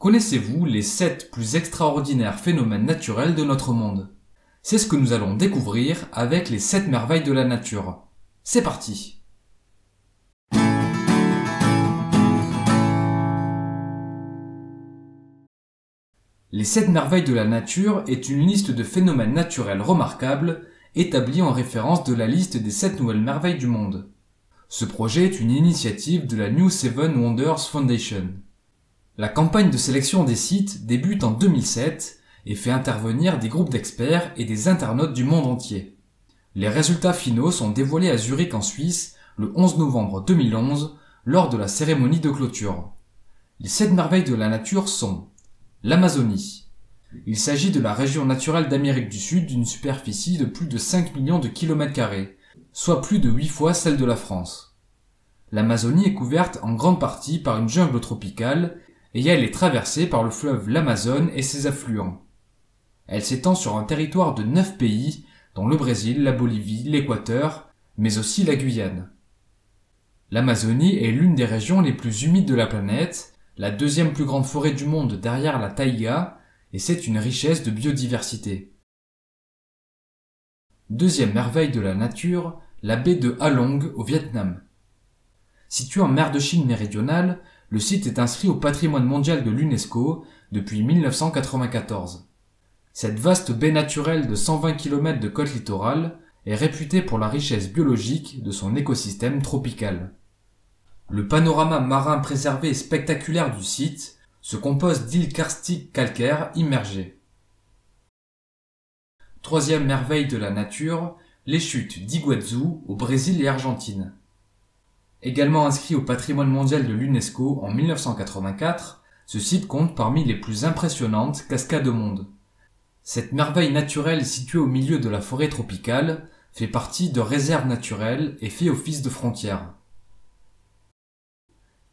Connaissez-vous les 7 plus extraordinaires phénomènes naturels de notre monde? C'est ce que nous allons découvrir avec les 7 merveilles de la nature. C'est parti! Les 7 merveilles de la nature est une liste de phénomènes naturels remarquables établie en référence de la liste des 7 nouvelles merveilles du monde. Ce projet est une initiative de la New Seven Wonders Foundation. La campagne de sélection des sites débute en 2007 et fait intervenir des groupes d'experts et des internautes du monde entier. Les résultats finaux sont dévoilés à Zurich en Suisse le 11 novembre 2011 lors de la cérémonie de clôture. Les 7 merveilles de la nature sont l'Amazonie. Il s'agit de la région naturelle d'Amérique du Sud d'une superficie de plus de 5 millions de km², soit plus de 8 fois celle de la France. L'Amazonie est couverte en grande partie par une jungle tropicale et elle est traversée par le fleuve l'Amazone et ses affluents. Elle s'étend sur un territoire de 9 pays, dont le Brésil, la Bolivie, l'Équateur, mais aussi la Guyane. L'Amazonie est l'une des régions les plus humides de la planète, la deuxième plus grande forêt du monde derrière la taïga, et c'est une richesse de biodiversité. Deuxième merveille de la nature, la baie de Halong au Vietnam. Située en mer de Chine méridionale, le site est inscrit au patrimoine mondial de l'UNESCO depuis 1994. Cette vaste baie naturelle de 120 km de côte littorale est réputée pour la richesse biologique de son écosystème tropical. Le panorama marin préservé et spectaculaire du site se compose d'îles karstiques calcaires immergées. Troisième merveille de la nature, les chutes d'Iguazu au Brésil et Argentine. Également inscrit au patrimoine mondial de l'UNESCO en 1984, ce site compte parmi les plus impressionnantes cascades au monde. Cette merveille naturelle située au milieu de la forêt tropicale fait partie de réserves naturelles et fait office de frontière.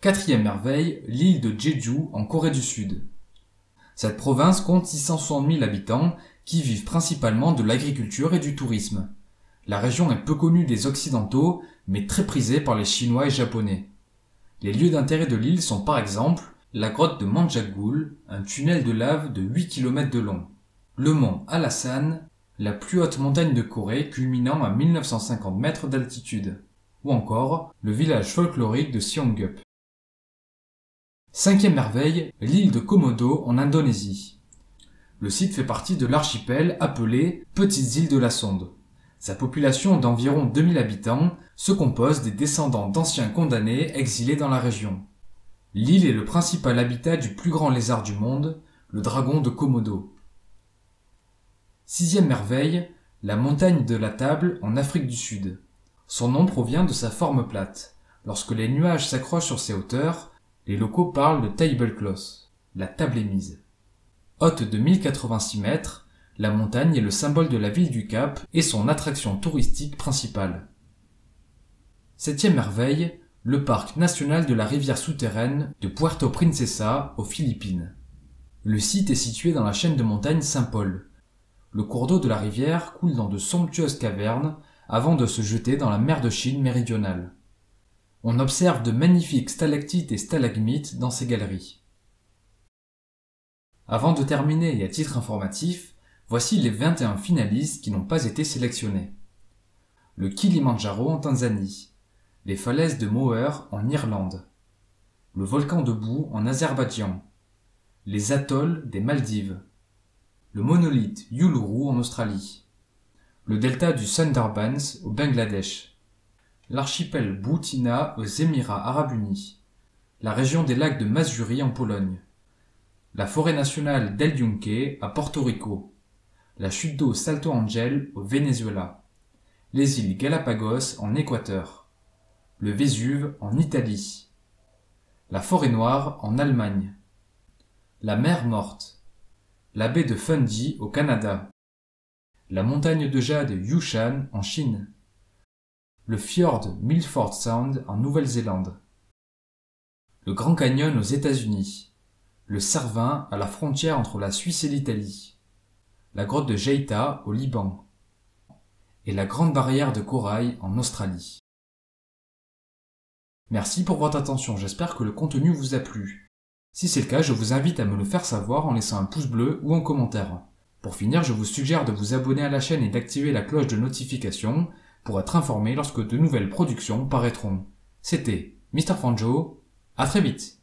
Quatrième merveille, l'île de Jeju en Corée du Sud. Cette province compte 660 000 habitants qui vivent principalement de l'agriculture et du tourisme. La région est peu connue des Occidentaux, mais très prisée par les Chinois et Japonais. Les lieux d'intérêt de l'île sont par exemple la grotte de Manjagul, un tunnel de lave de 8 km de long, le mont Hallasan, la plus haute montagne de Corée culminant à 1950 mètres d'altitude, ou encore le village folklorique de Seongup. Cinquième merveille, l'île de Komodo en Indonésie. Le site fait partie de l'archipel appelé Petites îles de la Sonde. Sa population d'environ 2000 habitants se compose des descendants d'anciens condamnés exilés dans la région. L'île est le principal habitat du plus grand lézard du monde, le dragon de Komodo. Sixième merveille, la montagne de la Table en Afrique du Sud. Son nom provient de sa forme plate. Lorsque les nuages s'accrochent sur ses hauteurs, les locaux parlent de tablecloth, la table émise. Haute de 1086 mètres, la montagne est le symbole de la ville du Cap et son attraction touristique principale. Septième merveille, le parc national de la rivière souterraine de Puerto Princesa aux Philippines. Le site est situé dans la chaîne de montagnes Saint-Paul. Le cours d'eau de la rivière coule dans de somptueuses cavernes avant de se jeter dans la mer de Chine méridionale. On observe de magnifiques stalactites et stalagmites dans ces galeries. Avant de terminer et à titre informatif, voici les 21 finalistes qui n'ont pas été sélectionnés. Le Kilimandjaro en Tanzanie, les falaises de Moher en Irlande, le volcan de Bou en Azerbaïdjan, les atolls des Maldives, le monolithe Uluru en Australie, le delta du Sundarbans au Bangladesh, l'archipel Boutina aux Émirats arabes unis, la région des lacs de Masuri en Pologne, la forêt nationale d'El Yunque à Porto Rico, la chute d'eau Salto Ángel au Venezuela, les îles Galapagos en Équateur, le Vésuve en Italie, la forêt noire en Allemagne, la mer Morte, la baie de Fundy au Canada, la montagne de jade Yushan en Chine, le fjord Milford Sound en Nouvelle-Zélande, le Grand Canyon aux États-Unis, le Cervin à la frontière entre la Suisse et l'Italie, la grotte de Geita au Liban et la Grande Barrière de Corail en Australie. Merci pour votre attention, j'espère que le contenu vous a plu. Si c'est le cas, je vous invite à me le faire savoir en laissant un pouce bleu ou en commentaire. Pour finir, je vous suggère de vous abonner à la chaîne et d'activer la cloche de notification pour être informé lorsque de nouvelles productions paraîtront. C'était Mr. Fanjo, à très vite.